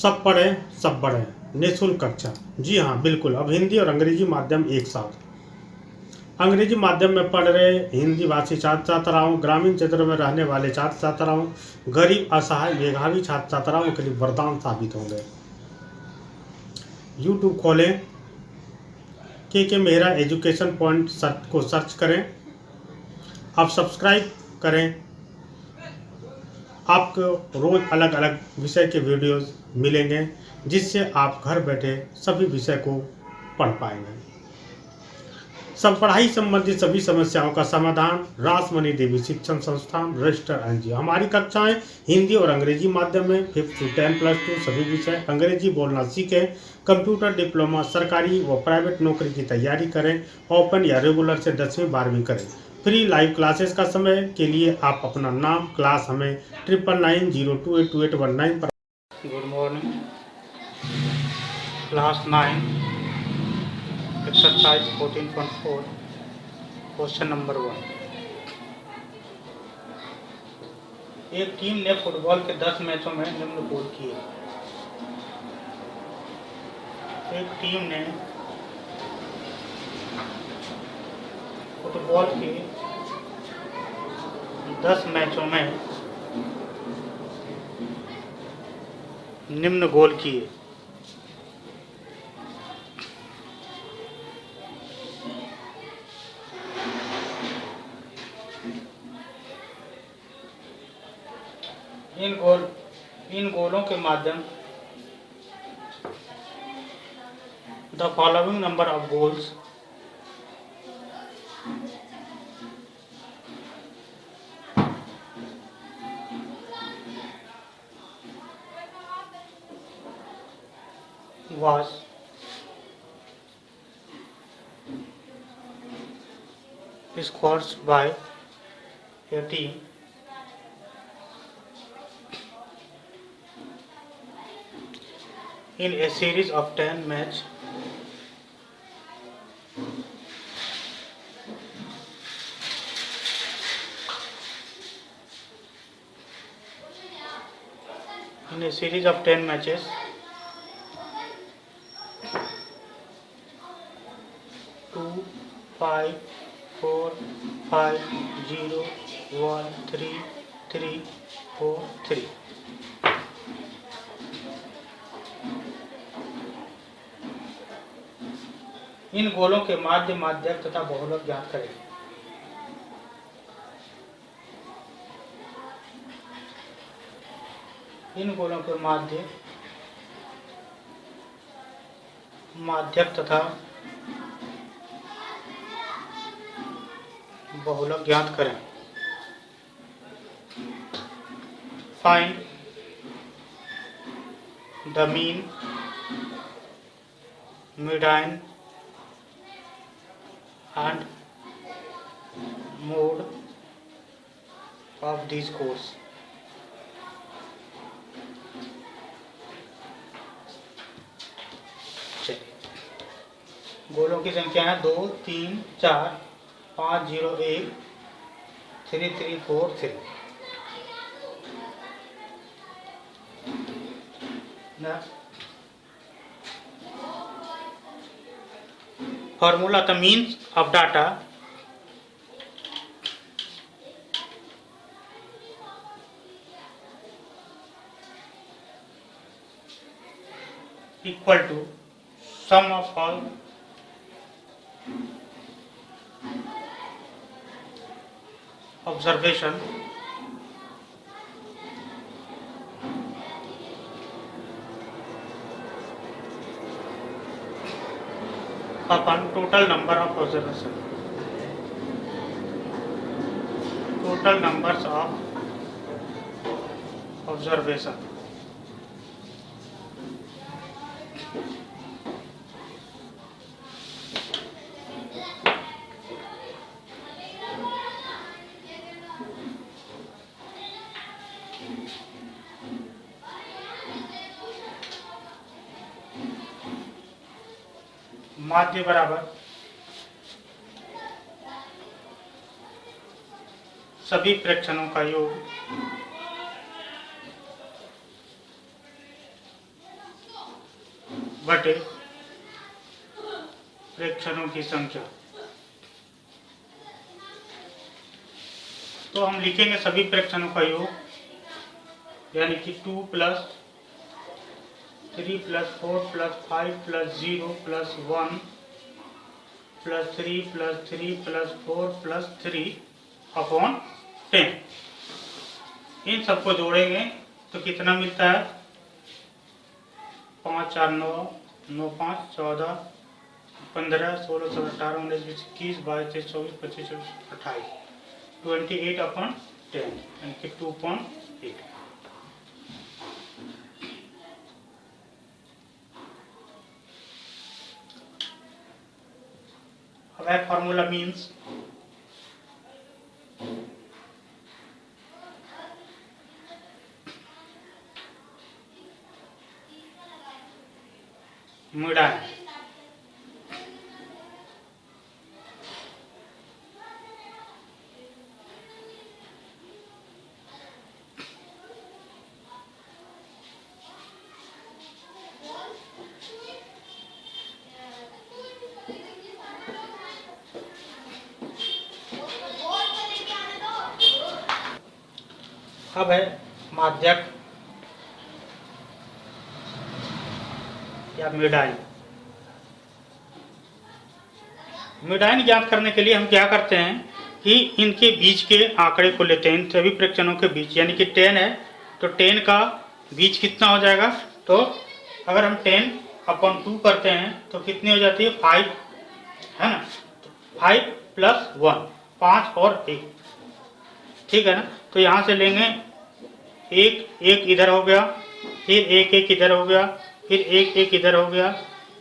सब पढ़ें सब बढ़ें निःशुल्क कक्षा। जी हाँ बिल्कुल, अब हिंदी और अंग्रेजी माध्यम एक साथ। अंग्रेजी माध्यम में पढ़ रहे हिंदी भाषी छात्र छात्राओं, ग्रामीण क्षेत्रों में रहने वाले छात्र छात्राओं, गरीब असहाय मेधावी छात्र छात्राओं के लिए वरदान साबित होंगे। यूट्यूब खोलें, के मेरा एजुकेशन पॉइंट को सर्च करें। आप सब्सक्राइब करें, आपको रोज अलग अलग विषय के वीडियोस मिलेंगे जिससे आप घर बैठे सभी विषय को पढ़ पाएंगे। सब पढ़ाई संबंधित सभी समस्याओं का समाधान रासमणि देवी शिक्षण संस्थान रजिस्टर एनजीओ। हमारी कक्षाएं हिंदी और अंग्रेजी माध्यम में 5th to 10+2 सभी विषय। अंग्रेजी बोलना सीखें, कंप्यूटर डिप्लोमा, सरकारी व प्राइवेट नौकरी की तैयारी करें, ओपन या रेगुलर से 10वीं 12वीं करें। फ्री लाइव क्लासेस का समय के लिए आप अपना नाम, क्लास हमें 9990282819 पर। Good morning, class 9 exercise 14.4 question number 1। एक टीम ने फुटबॉल के 10 मैचों में निम्न गोल किए। एक टीम ने फुटबॉल के 10 मैचों में निम्न गोल किए। इन गोलों के माध्यम the following number of goals was scored by a team in a series of 10 matches in a series of 10 matches 2 5 4 5 0 1 3 3 4 3। इन गोलों के माध्य, माध्यक तथा बहुलक ज्ञात करें। इन गोलों के माध्य, माध्यक तथा बहुलक ज्ञात करें। Find the mean, median and mode of these course। चलिए, गोलों की संख्या है 2 3 4 5 0 1 3 3 4 3। Formula, the means of data equal to sum of all observation upon total number of observation। total numbers of observation। माध्य बराबर सभी प्रेक्षणों का योग बटे प्रेक्षणों की संख्या। तो हम लिखेंगे सभी प्रेक्षणों का योग, यानी कि 2 + 3 + 4 + 5 + 0 + 1 + 3 + 3 + 4 + 3 अपॉन 10। इन सबको जोड़ेंगे तो कितना मिलता है? 5 4 9 9 5 14 15 16 17 18 19 20 21 22 23 24 25 26 28 28 अपॉन 10 यानी कि 2.8। अब है फॉर्मूला मीन्स मिडाइन। अब है माध्यक या मिडाइन। मिडाइन ज्ञात करने के लिए हम क्या करते हैं कि इनके बीच के आंकड़े को लेते हैं, सभी प्रेक्षणों के बीच, यानी कि 10 है तो 10 का बीच कितना हो जाएगा? तो अगर हम 10/2 करते हैं तो कितनी हो जाती है? 5, है ना? 5 + 1 5 और 1, ठीक है ना? तो यहाँ से लेंगे एक इधर हो गया, फिर एक इधर हो गया, फिर एक इधर हो गया,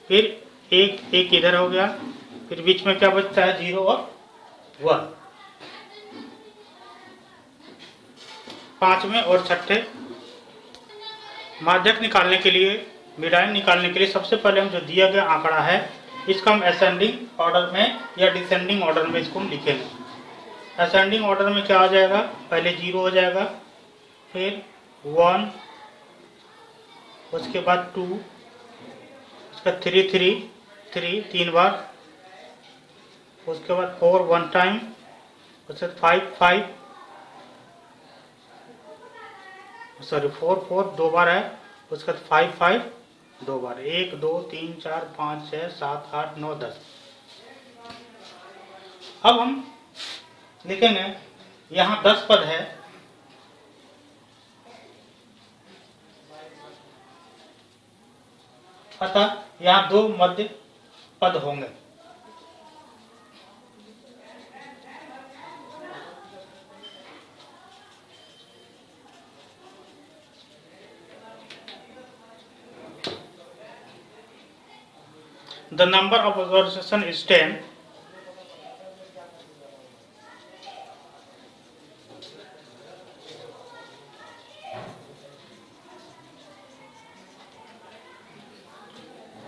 फिर एक इधर हो गया, फिर बीच में क्या बचता है? 0 और 1। 5वें और 6ठे माध्यक निकालने के लिए, मिडाइन निकालने के लिए सबसे पहले हम जो दिया गया आंकड़ा है इसका हम असेंडिंग ऑर्डर में या डिसेंडिंग ऑर्डर में इसको हम लिखेंगे। असेंडिंग ऑर्डर में क्या आ जाएगा? पहले 0 हो जाएगा, फिर 1, उसके बाद 2, उसका 3 3 बार, उसके बाद 4 1 टाइम, उसके बाद 5 सॉरी 4 2 बार है, उसके बाद 5 2 बार, 1 2 3 4 5 6 7 8 9 10। अब हम लिखेंगे यहाँ 10 पद है, अतः यहाँ 2 मध्य पद होंगे। The number of observation is 10.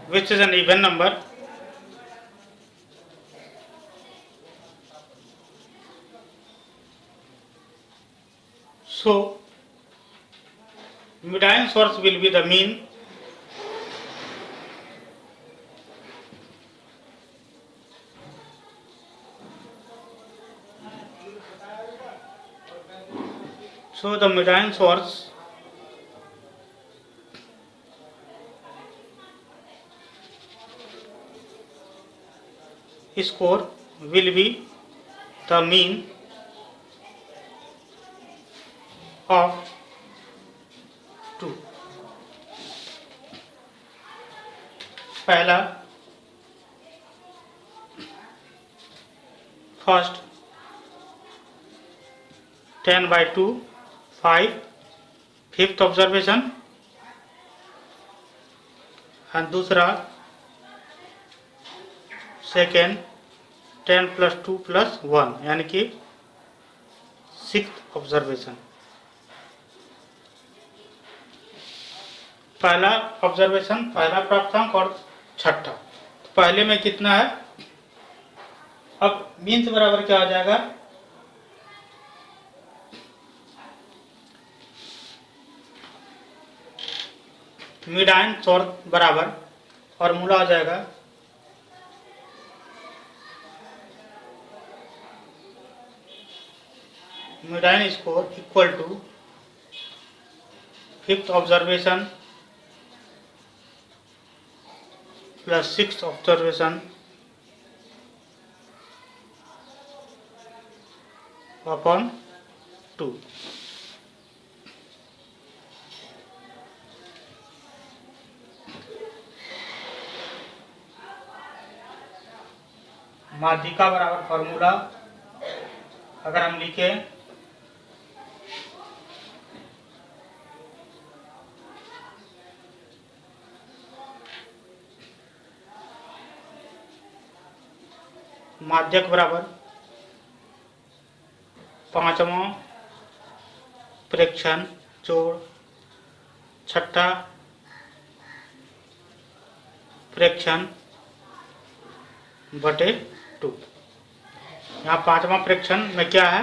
Which is an even number. So median source will be the mean. So the median source score will be the mean of 2. पहला फर्स्ट 10/2 5 फिफ्थ ऑब्जर्वेशन, और दूसरा सेकेंड 10 + 2 + 1 यानी कि 6th observation. पहला observation पहला प्राप्तांक और छठा, तो पहले में कितना है? अब मीन्स बराबर क्या आ जाएगा? मिडाइन सोर्स बराबर फॉर्मूला आ जाएगा median score equal to fifth observation plus sixth observation upon 2। माध्यिका बराबर फॉर्मूला अगर हम लिखें माध्यक बराबर पांचवा प्रेक्षण जोड़ छठा प्रेक्षण बटे 2। यहाँ पांचवा प्रेक्षण में क्या है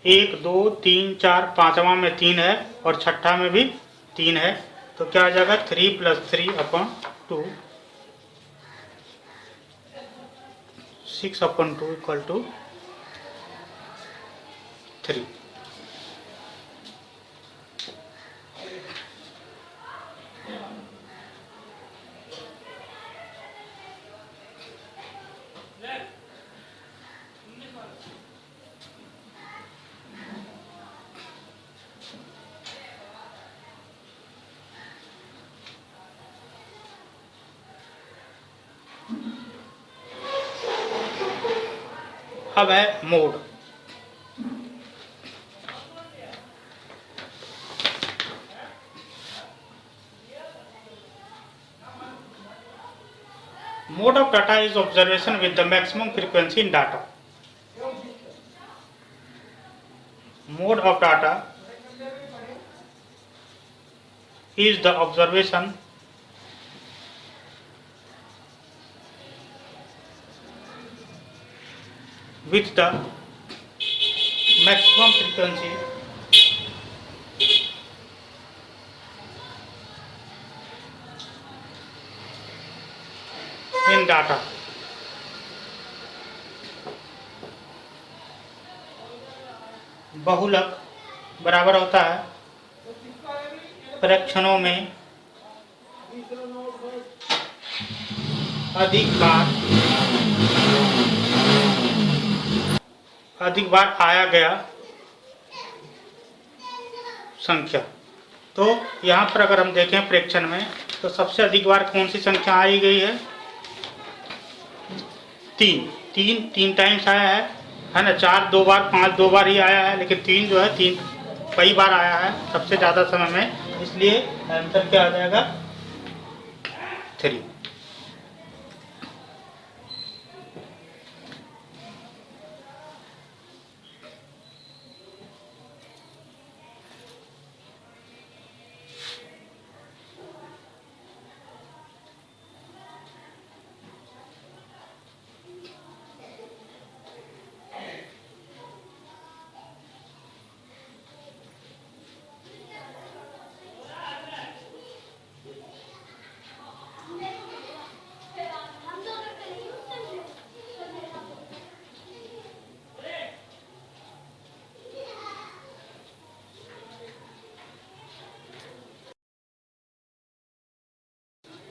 1 2 3 4 पांचवा में 3 है और छठा में भी 3 है तो क्या आ जाएगा 3 + 3 अपॉन 2 6 अपॉन 2 इक्वल टू 3। अब है mode. Mode of data is observation with the maximum frequency in data. Mode of data is the observation with the maximum frequency in data. बहुलक बराबर होता है प्रेक्षणों में अधिक बार आया गया संख्या। तो यहाँ पर अगर हम देखें प्रेक्षण में तो सबसे अधिक बार कौन सी संख्या आई गई है 3 टाइम्स आया है ना। 4 2 बार 5 2 बार ही आया है लेकिन 3 जो है 3 कई बार आया है सबसे ज़्यादा समय में, इसलिए आंसर क्या आ जाएगा 3।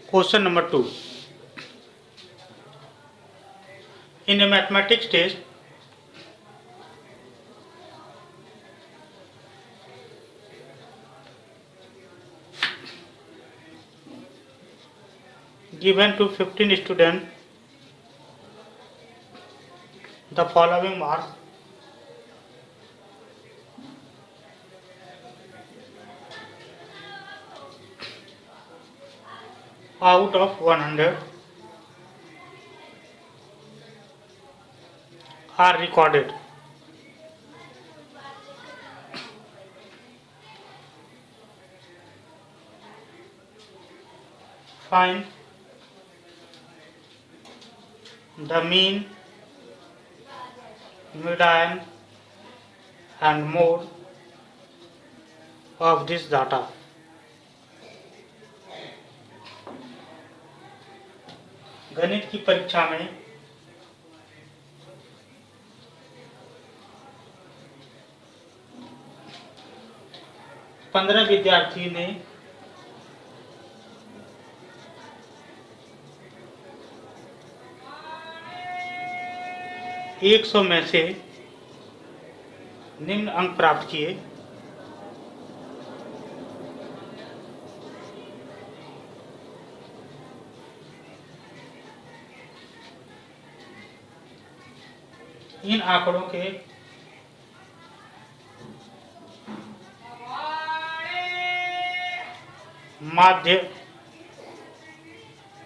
Question number 2. In a mathematics test, given to 15 students the following marks: out of 100 are recorded. Find the mean, median and mode of this data. गणित की परीक्षा में पंद्रह विद्यार्थी ने 100 में से निम्न अंक प्राप्त किए। इन आंकड़ों के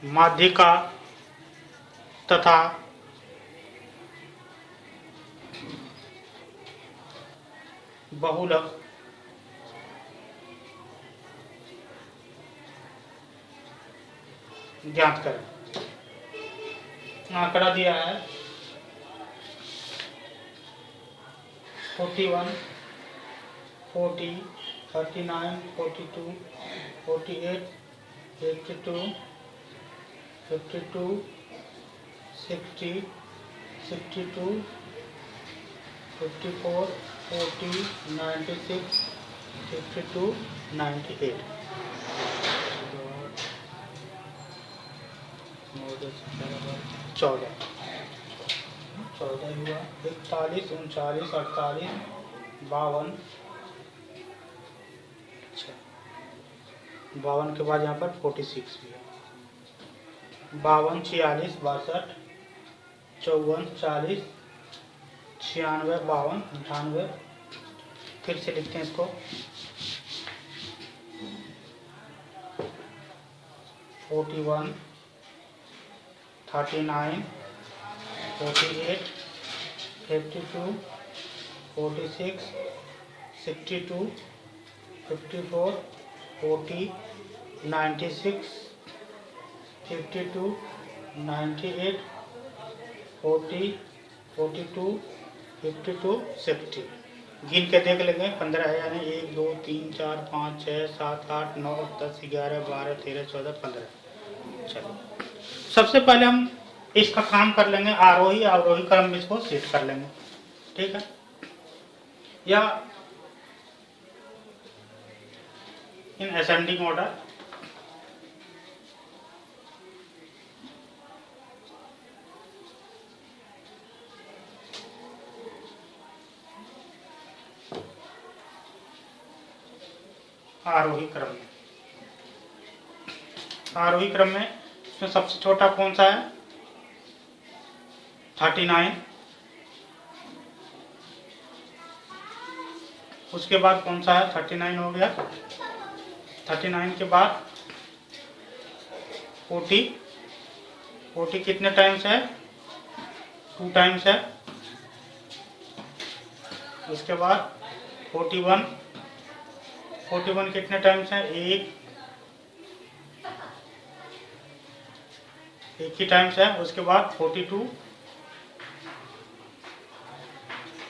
माध्यिका तथा बहुलक ज्ञात करें। आंकड़ा दिया है 41, 40, 39, 42, 48, 52, 52, 60, 62, 54, 40, 96, 52, 98। 14 हुआ। 41, 39, 48, 52। 52 के बाद यहाँ पर 46 भी है। 52, 46, 62, 54, 40, 96, 52, 98। फिर से लिखते हैं इसको 41, 39, 48, 52, 46, 62, 54, 40, 96, 52, 98, 40, 42, 52, 60। गिन के देख लेंगे 15 है, यानी 1, 2, 3, 4, 5, 6, 7, 8, 9, 10, 11, 12, 13, 14, 15। चलो सबसे पहले हम इसका काम कर लेंगे, आरोही अवरोही क्रम में इसको सेट कर लेंगे। ठीक है, या इन असेंडिंग ऑर्डर। आरोही क्रम में, आरोही क्रम में इसमें सबसे छोटा कौन सा है? 39। उसके बाद कौन सा है? 39 हो गया। 39 के बाद 40। 40 कितने टाइम्स है? 2 टाइम्स है। उसके बाद 41। 41 कितने टाइम्स है? एक ही टाइम्स है। उसके बाद 42।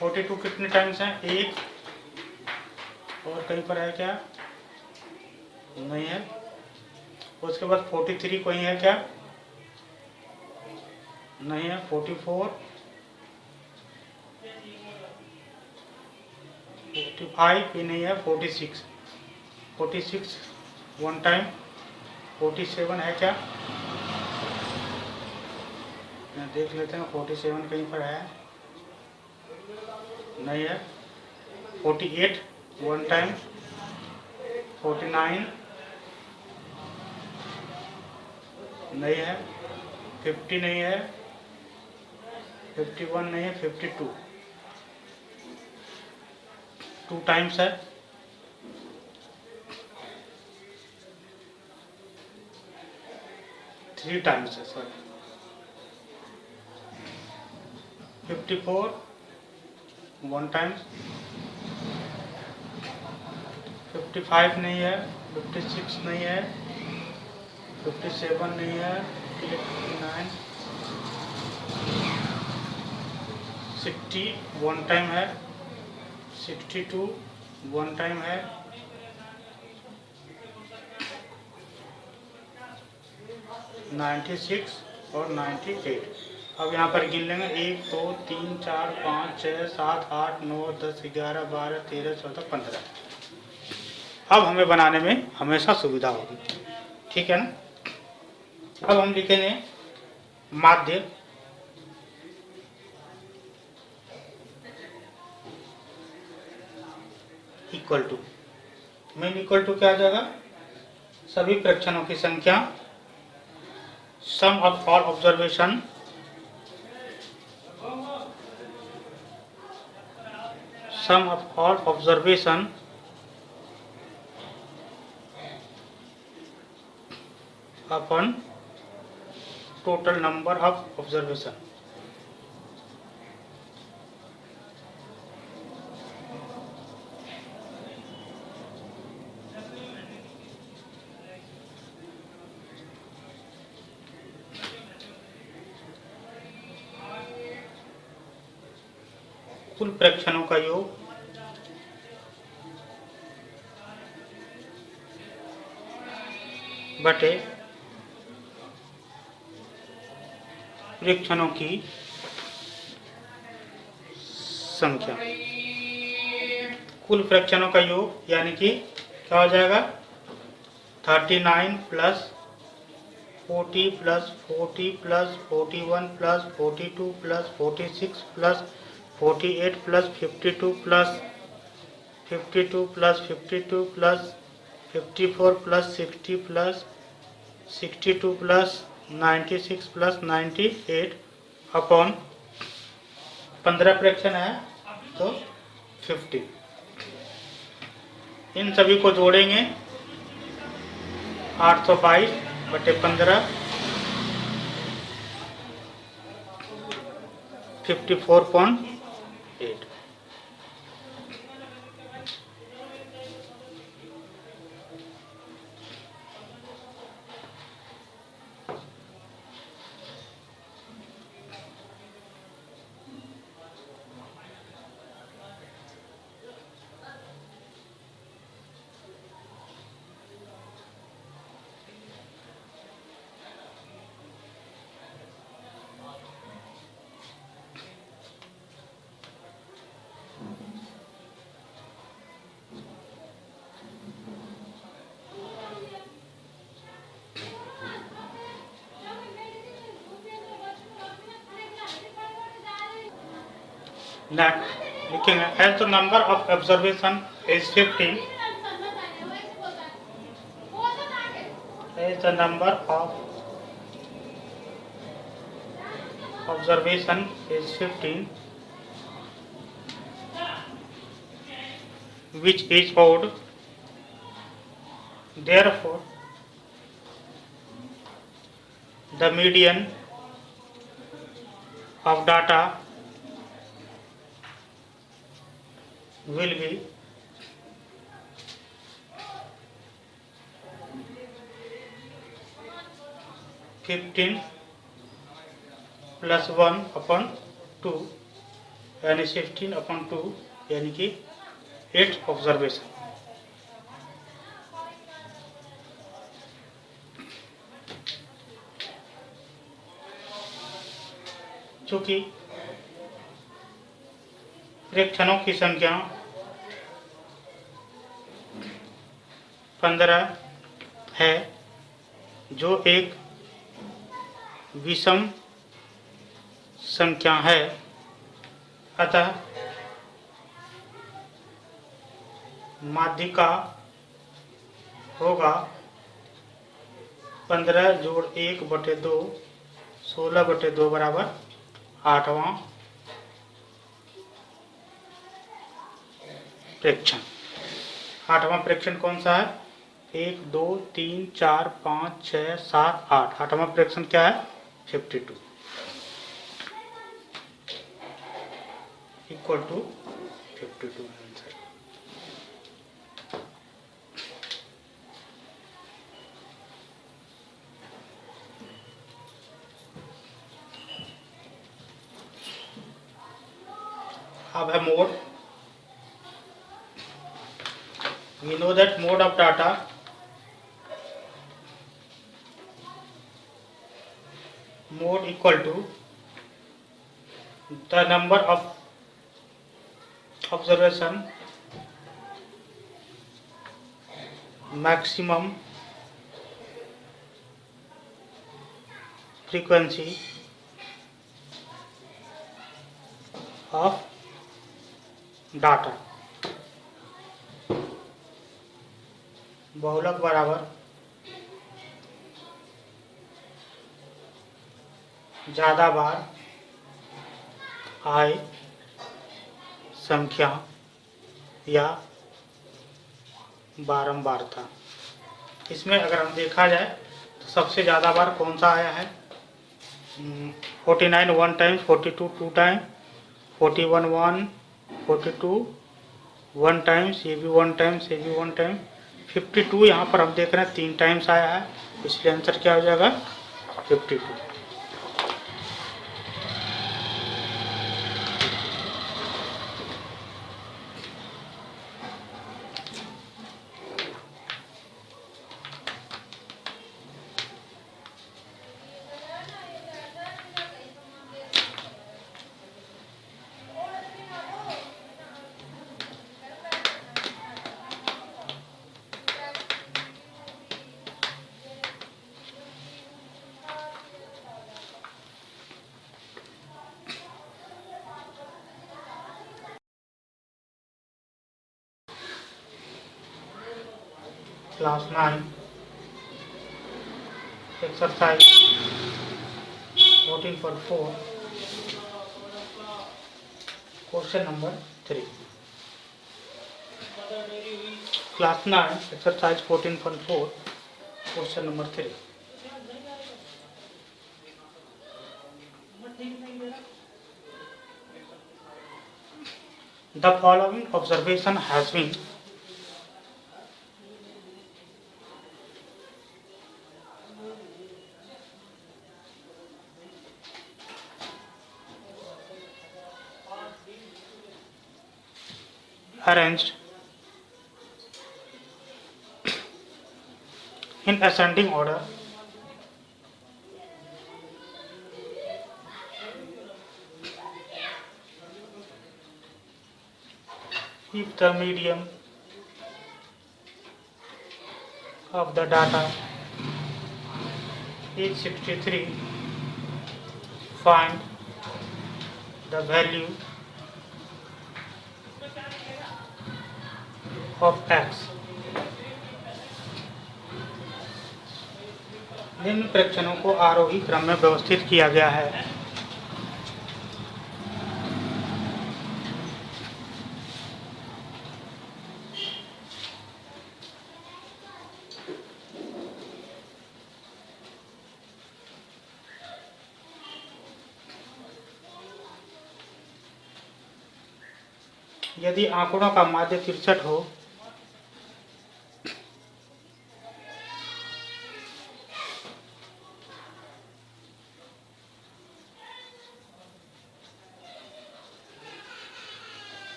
42 कितने टाइम्स है? एक। और कहीं पर है क्या? नहीं है। उसके बाद 43 कहीं है क्या? नहीं है। 44, 45 भी नहीं है। 46, 46 1 टाइम। 47 है क्या? देख लेते हैं 47 कहीं पर है, नहीं है। 48 1 टाइम। 49 नहीं है। 50 नहीं है। 51 नहीं है। 52 2 टाइम्स है। 3 टाइम्स है, सॉरी। 54 1 टाइम। 55 नहीं है। 56 नहीं है। 57 नहीं है। 59 60 1 टाइम है। 62 1 टाइम है। 96 और 98। अब यहाँ पर गिन लेंगे 1 2 3 4 5 6 7 8 9 10 11 12 13 14 15। अब हमें बनाने में हमेशा सुविधा होगी, ठीक है ना। अब हम लिखेंगे माध्य equal to, mean equal to क्या आ जाएगा, सभी प्रेक्षणों की संख्या, सम ऑफ ऑल ऑब्जर्वेशन अपन टोटल नंबर ऑफ ऑब्जर्वेशन। कुल प्रेक्षणों का योग बटे प्रेक्षणों की संख्या। कुल प्रेक्षणों का योग यानी कि क्या हो जाएगा, 39 plus 40 plus 40 plus 41 plus 42 plus 46 plus 48 plus 52 plus 52 plus 52 plus 54 plus 60 plus 62 plus 96 plus 98 upon 15 प्रेक्षण है तो 50। इन सभी को जोड़ेंगे 822 बटे 15 54.8। Next, looking as the number of observation is 15, as the number of observation is 15, which is odd, therefore the median of data will be 15 plus 1 upon 2 यानी 16 upon 2 यानी कि 8 ऑब्जर्वेशन। चूंकि प्रेक्षणों की संख्या 15 है जो एक विषम संख्या है, अतः माध्यिका होगा 15 जोड़ 1 बटे 2 16 बटे 2 बराबर 8वां प्रेक्षण। 8वां प्रेक्षण कौन सा है, 1 2 3 4 5 6 7 8। 8वां प्रेक्षण क्या है, 52 इक्वल टू 52 आंसर। अब है mode. We know that mode of data mode equal to the number of observation maximum frequency of data। बहुलक बराबर ज़्यादा बार आय संख्या या बारंबारता। इसमें अगर हम देखा जाए तो सबसे ज़्यादा बार कौन सा आया है? 49 1 टाइम्स, 42 2 टाइम, 41 1, 42 1 टाइम्स, ये भी 1 टाइम्स, ये भी 1 टाइम, 52 यहाँ पर हम देख रहे हैं 3 टाइम्स आया है, इसलिए आंसर क्या हो जाएगा? 52। Class 9 exercise 14.4 question number 3। Class 9 exercise 14.4 question number 3। The following observation has been arranged in ascending order if the medium of the data is 63, find the value of x। निम्न प्रेक्षणों को आरोही क्रम में व्यवस्थित किया गया है। यदि आंकड़ों का माध्य 63 हो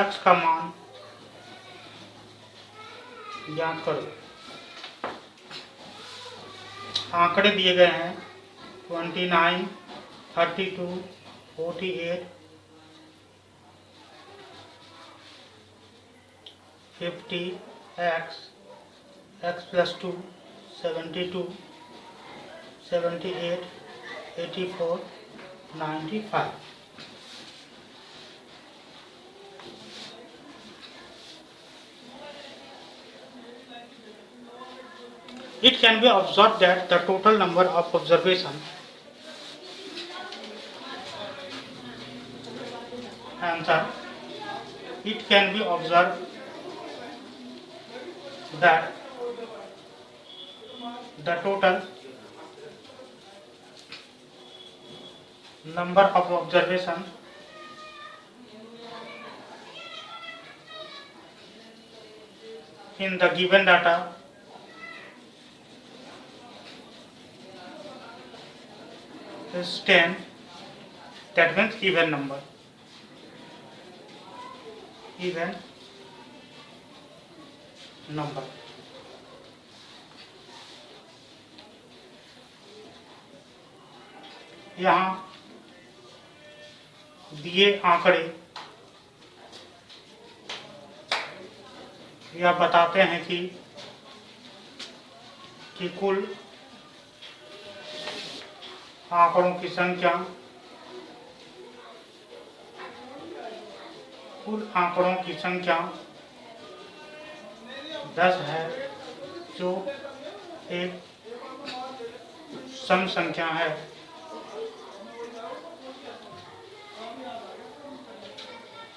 x का मान ज्ञात करो। आंकड़े दिए गए हैं 29, 32, 48, 50, x plus 2, 72, 78, 84, 95। It can be observed that the total number of observation answer. It can be observed that the total number of observation in the given data is 10, that means even number, even number। यहाँ दिए आंकड़े यह बताते हैं कि कुल आंकड़ों की संख्या कुल आंकड़ों की संख्या 10 है, जो एक सम संख्या है।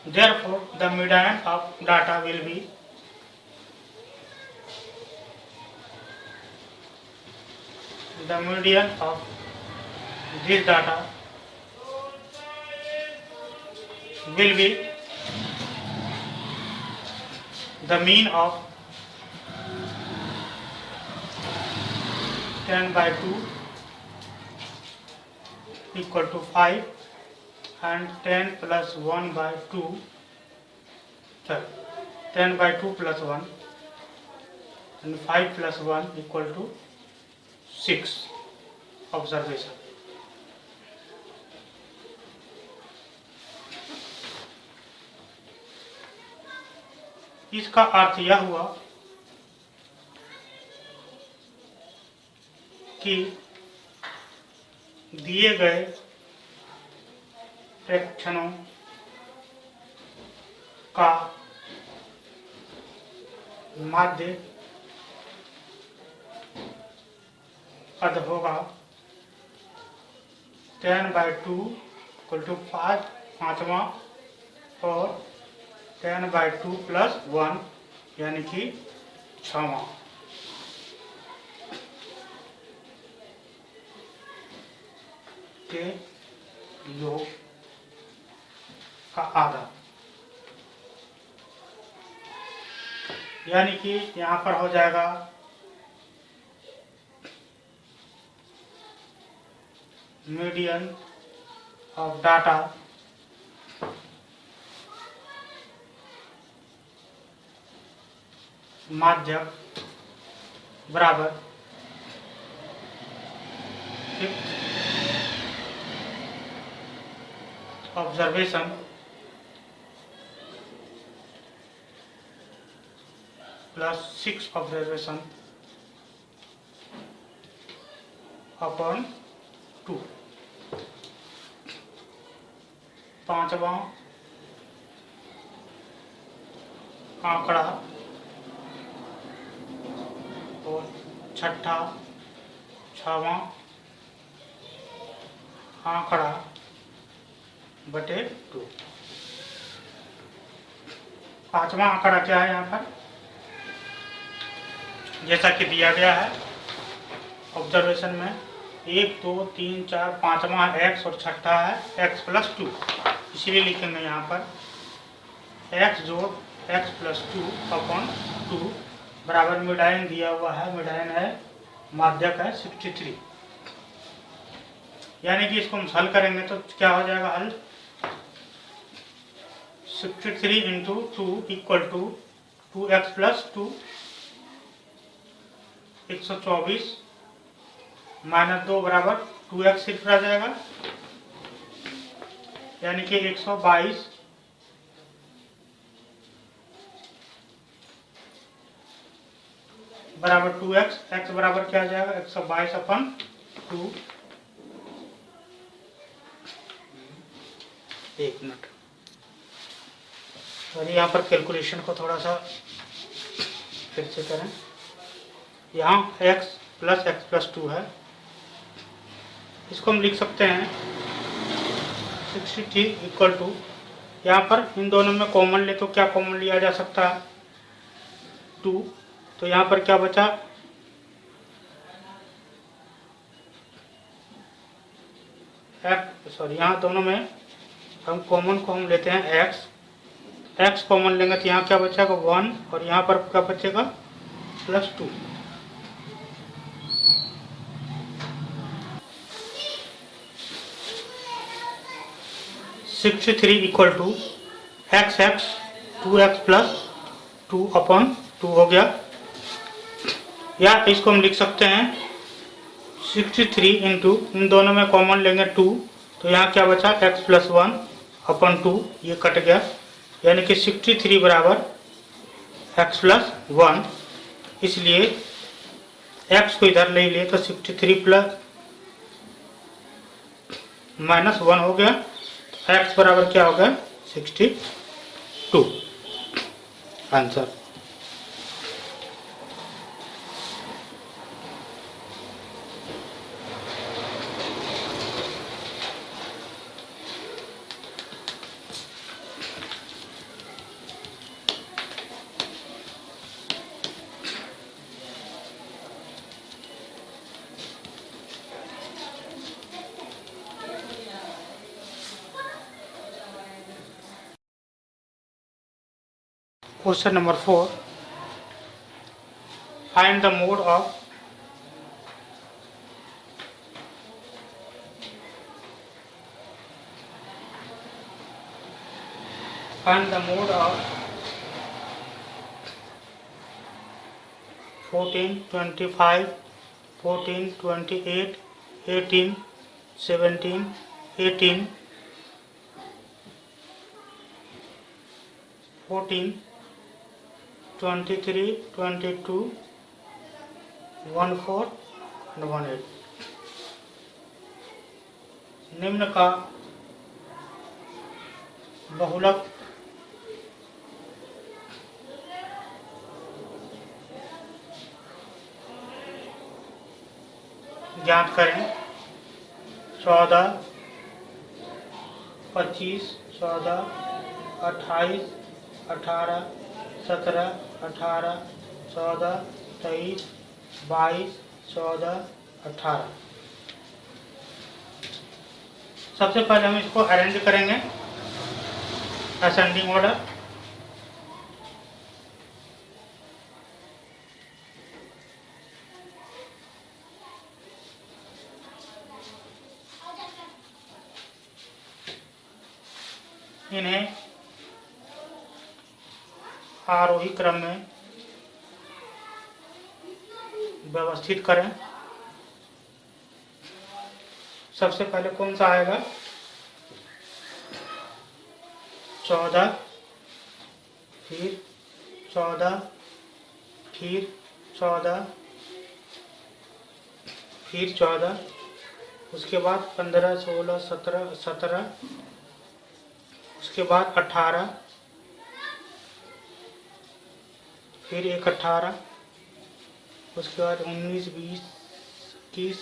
Therefore, the median of data will be the median of this data will be the mean of 10/2 equal to 5 and 10 plus 1/2, 10/2 plus 1 and 5 plus 1 equal to 6 observation. इसका अर्थ यह हुआ कि दिए गए प्रेक्षणों का माध्य पद होगा 10/2 इक्वल टू 5 पाँचवा और 10/2 प्लस 1 यानी कि 6वां। के योग का आधा, यानी कि यहाँ पर हो जाएगा मीडियन ऑफ डाटा माध्यक बराबर ऑब्जर्वेशन प्लस 6 ऑब्जर्वेशन अपॉन 2। पांचवा आंकड़ा और छठा 6वां आंकड़ा बटे 2। पांचवा आंकड़ा क्या है यहाँ पर, जैसा कि दिया गया है ऑब्जर्वेशन में 1 2 3 4 पांचवा x और छठा है x प्लस 2, इसीलिए लिखेंगे यहाँ पर x जोड़ x प्लस 2 अपॉन 2 बराबर मिडाइन दिया हुआ है, मिडाइन है माध्यक है 63, यानी कि इसको हम हल करेंगे तो क्या हो जाएगा हल 63 into 2 equal to 2x plus 2 124 minus 2 बराबर 2x सिर्फ रह जाएगा, यानी कि 122 बराबर 2x, x बराबर क्या आ जाएगा 122 अपन 2। एक मिनट, और यहाँ पर कैलकुलेशन को थोड़ा सा फिर से करें। यहाँ x प्लस 2 है, इसको हम लिख सकते हैं 63 इक्वल टू, यहाँ पर इन दोनों में कॉमन ले तो क्या कॉमन लिया जा सकता है 2, तो यहाँ पर क्या बचा यहाँ दोनों में हम कॉमन को हम लेते हैं x कॉमन लेंगे तो यहाँ क्या बचेगा 1 और यहाँ पर क्या बचेगा plus 2। Equal to x 2x plus 2 upon 2 हो गया, या इसको हम लिख सकते हैं 63 इंटू, इन दोनों में कॉमन लेंगे 2, तो यहाँ क्या बचा x+1/2, ये कट गया, यानी कि 63 बराबर x+1। इसलिए x को इधर ले लिए तो 63 प्लस -1 हो गया, तो x बराबर क्या हो गया 62 answer. Question number 4. Find the mode of find the mode of 14, 25, 14, 28, 18, 17, 18, 14, 23, 22, 14 and 18। निम्न का बहुलक ज्ञात करें। 14, 25, 14, 28, 18, 17, 18, 14, 23, 22, 14, 18। सबसे पहले हम इसको अरेंज करेंगे असेंडिंग ऑर्डर। इन्हें आरोही क्रम में व्यवस्थित करें। सबसे पहले कौन सा आएगा 14, फिर 14, फिर 14, फिर 14, उसके बाद 15, 16, 17, 17, उसके बाद 18, फिर एक 18, उसके बाद 19, 20, 21,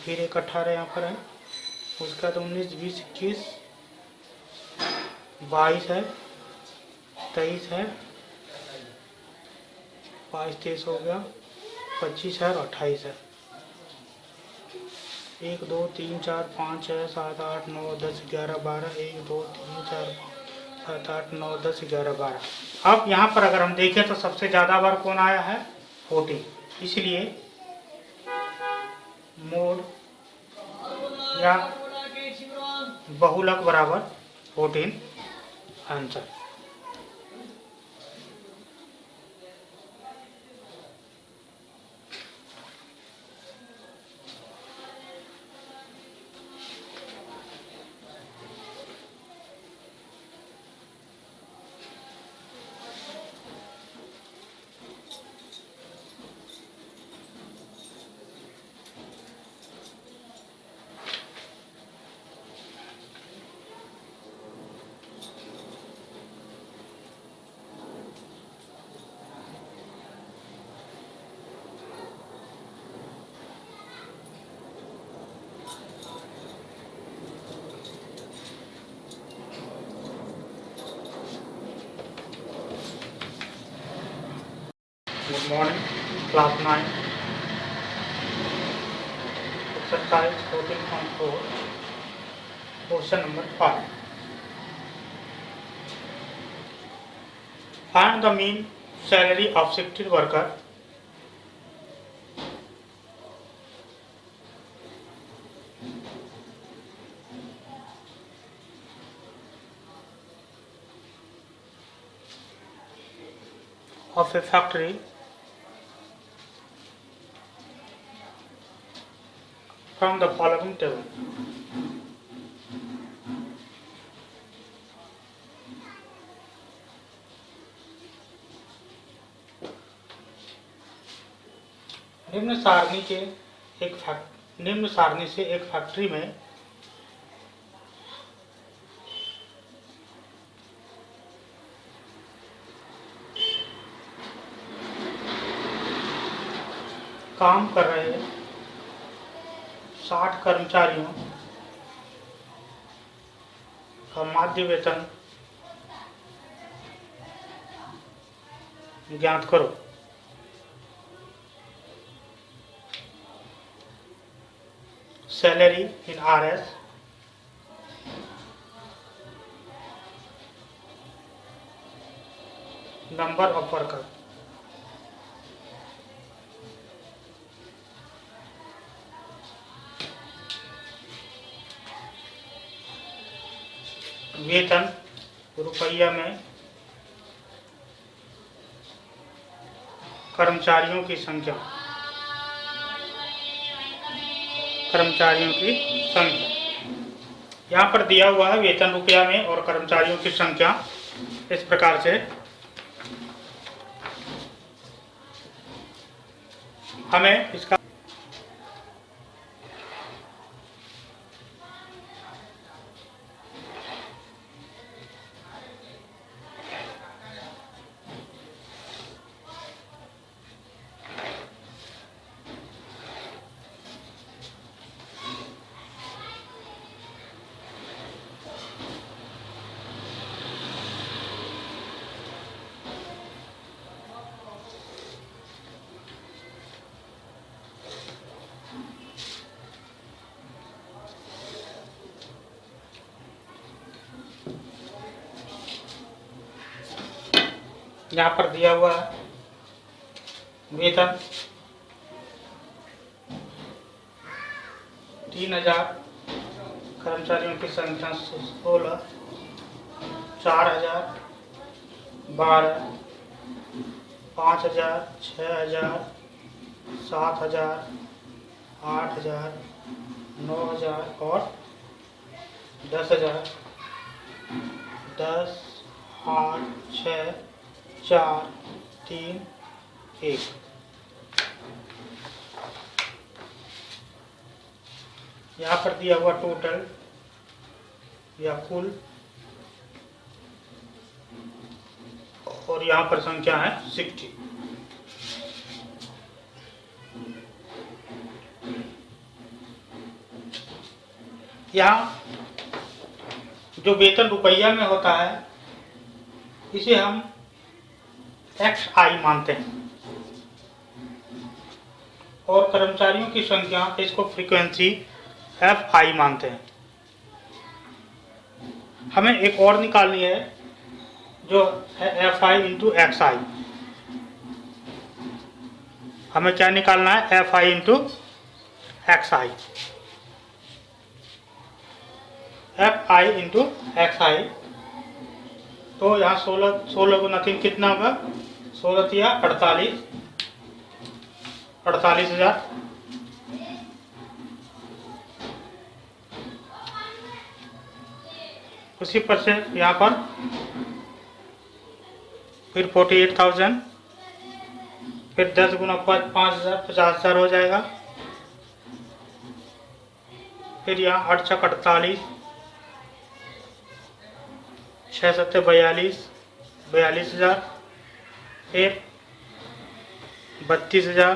फिर एक 18 यहाँ पर है, उसके बाद 19, 20, 21, 22 है, 23 है, 22, 23 हो गया, 25 है और 28 है। 1, 2, 3, 4, 5, 6, 7, 8, 9, 10, 11, 12, 1, 2, 3, 4, 7, 8, 9, 10, 11, 12। अब यहाँ पर अगर हम देखें तो सबसे ज़्यादा बार कौन आया है 14, इसलिए मोड या बहुलक बराबर 14 answer. Good morning, class 9, exercise 14.4, question number 5. Find the mean salary of shifted worker of a factory from the following table. निम्न सारणी से एक फैक्ट्री में काम कर रहे 60 कर्मचारियों का माध्य वेतन ज्ञात करो। Salary in RS, number of worker. वेतन रुपया में, कर्मचारियों की संख्या, यहाँ पर दिया हुआ है वेतन रुपया में और कर्मचारियों की संख्या। इस प्रकार से हमें इसका यहाँ पर दिया हुआ है वेतन 3000, कर्मचारियों की संख्या 16, 4000, 12, 5000, 6000, 7000, 8000, 9000 और 10000। 10, 8, 6, 4, 3, 1। यहाँ पर दिया हुआ टोटल या कुल, और यहाँ पर संख्या है 60। यहाँ जो वेतन रुपया में होता है इसे हम XI मानते हैं, और कर्मचारियों की संख्या इसको फ्रीक्वेंसी FI मानते हैं। हमें एक और निकालनी है जो है FI इंटू XI। हमें क्या निकालना है? FI into XI। FI into XI, तो यहाँ 16 गुना 3 कितना होगा? 16 या 48,000। उसी पर से यहाँ पर फिर 48,000, फिर 10 गुना 5,000, 50,000 हो जाएगा। फिर यहाँ 8 छक 48, 6 सत्ते 42, 42,000, फिर 32,000,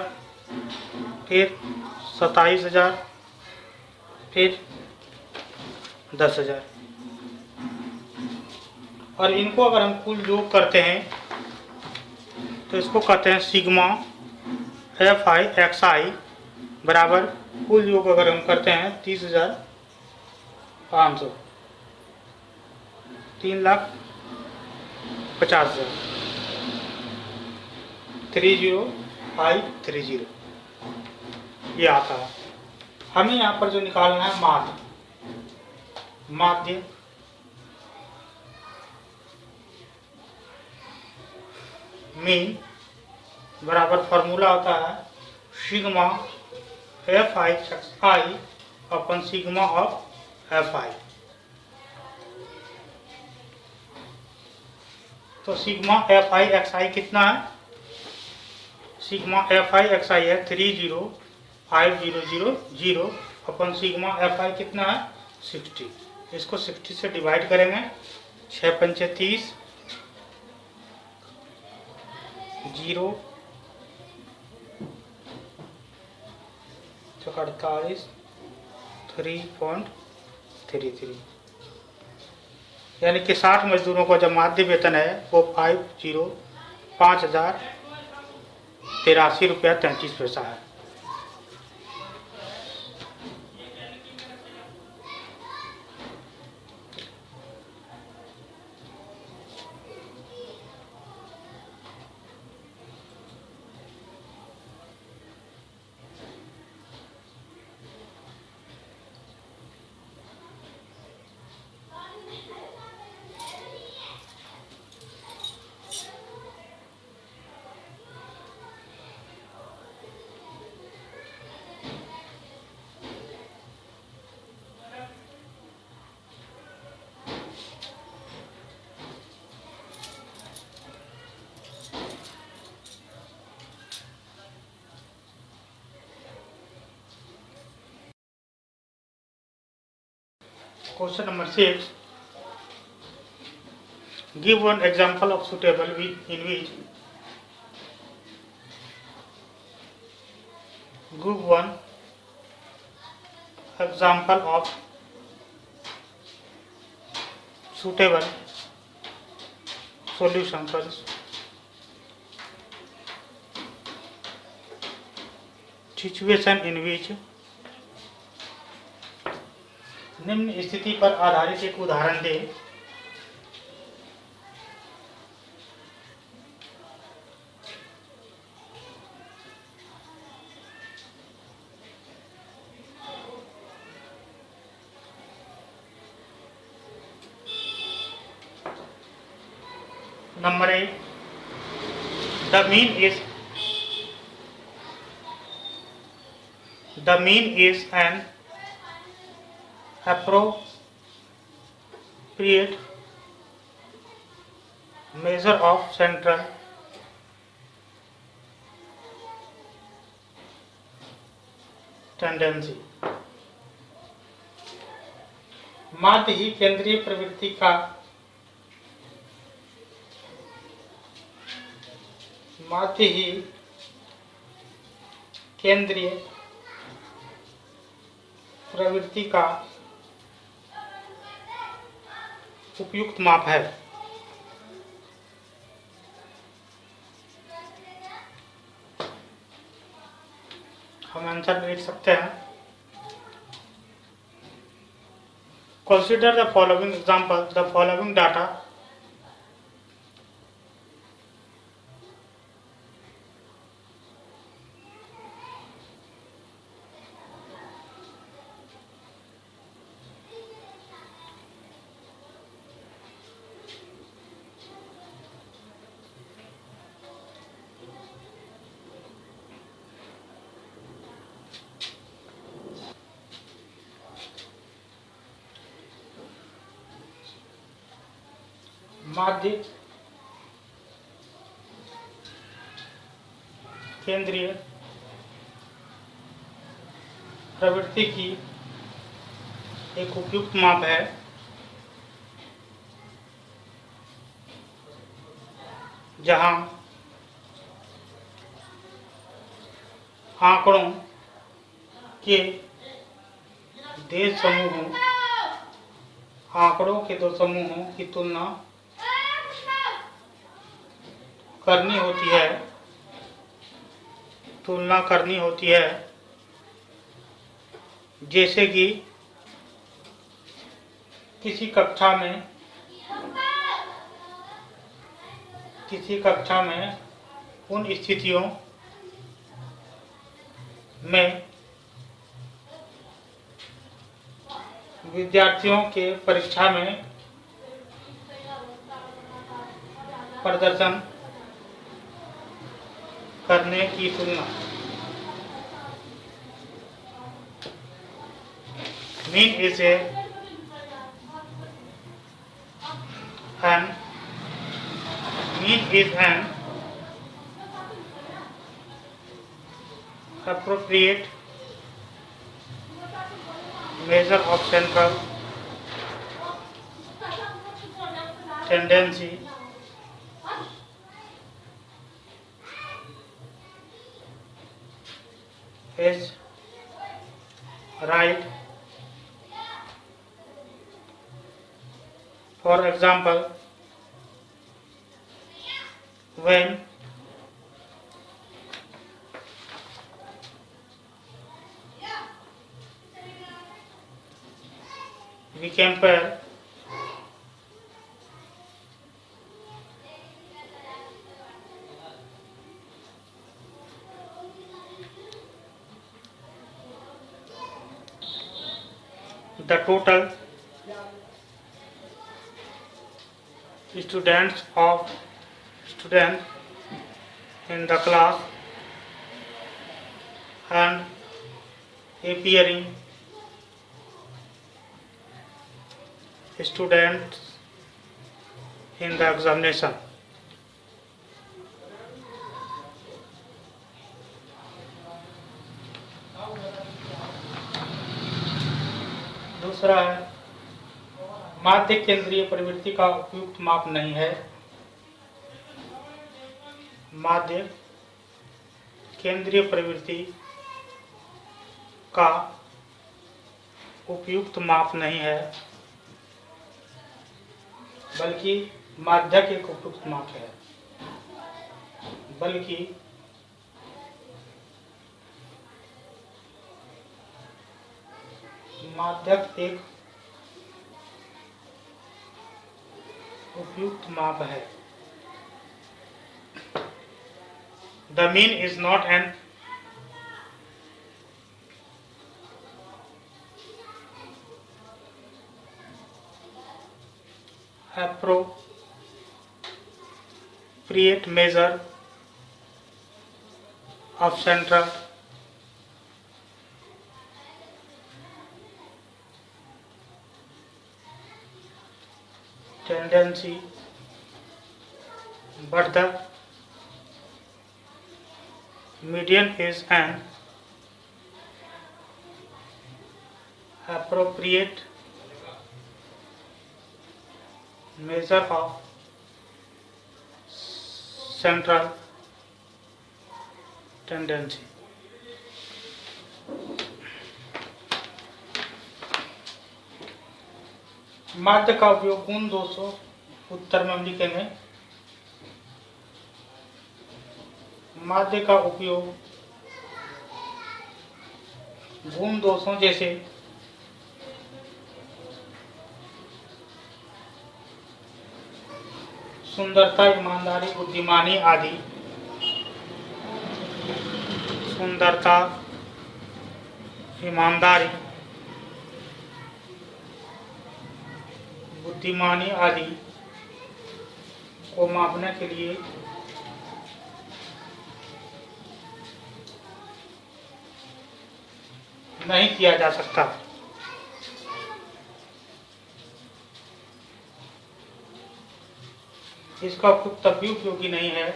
फिर 27,000, फिर 10,000। और इनको अगर हम कुल योग करते हैं तो इसको कहते हैं सिग्मा FI XI बराबर कुल योग अगर हम करते हैं 30,500, 3,50,000, 30530 ये आता है। हमें यहाँ पर जो निकालना है माध्य मीन बराबर फॉर्मूला होता है sigma FI XI upon sigma of F I. तो सिग्मा एफ आई एक्स आई कितना है? सिग्मा एफ आई एक्स आई है 305000 अपन सिग्मा एफ आई कितना है 60। इसको 60 से डिवाइड करेंगे, 6 पंचे 30, 0 48 3.33, यानी कि 60 मजदूरों को जब माध्य वेतन है वो 5083 रुपया 33 पैसा है। Question number 6. Give one example of suitable in which give one example of suitable solution situation in which निम्न स्थिति पर आधारित एक उदाहरण दें। Number 8. The mean is an appropriate measure of central tendency. माध्य ही केंद्रीय प्रवृत्ति का उपयुक्त माप है। हम आंसर लिख सकते हैं। Consider the following example, the following data माध्य केंद्रीय प्रवृत्ति की एक उपयुक्त माप है जहां आंकड़ों के दो समूहों की तुलना करनी होती है जैसे कि किसी कक्षा में उन स्थितियों में विद्यार्थियों के परीक्षा में प्रदर्शन करने की तुलना Mean is an appropriate measure of central tendency is right. For example, when we compare the total students in the class and appearing students in the examination. दूसरा है माध्य केंद्रीय प्रवृत्ति का उपयुक्त माप नहीं है। माध्य केंद्रीय प्रवृत्ति का उपयुक्त माप नहीं है, बल्कि माध्यक एक उपयुक्त माप है। बल्कि माध्यक एक उपयुक्त माप है। The mean is not an appropriate measure of central tendency, but the median is an appropriate measure of central tendency. माध्य का उपयोग गुण दोषों उत्तर में हम लिखेंगे। माध्य का उपयोग गुण दोषों जैसे सुंदरता, ईमानदारी, बुद्धिमानी आदि, सुंदरता, ईमानदारी, बुद्धिमानी आदि को मापने के लिए नहीं किया जा सकता। इसका उपयोग तब भी उपयोगी नहीं है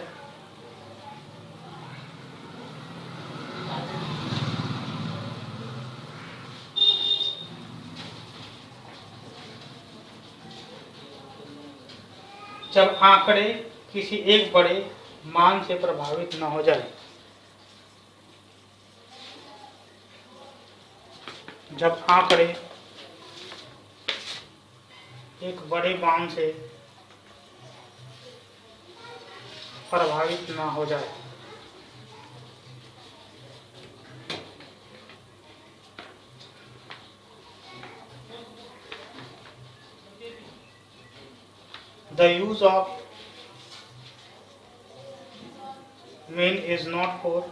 जब आंकड़े किसी एक बड़े मान से प्रभावित न हो जाए। जब आंकड़े एक बड़े मान से प्रभावित न हो जाए। The use of mean is not for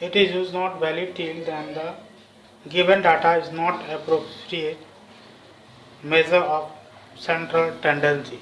it is not valid till then the given data is not appropriate measure of central tendency.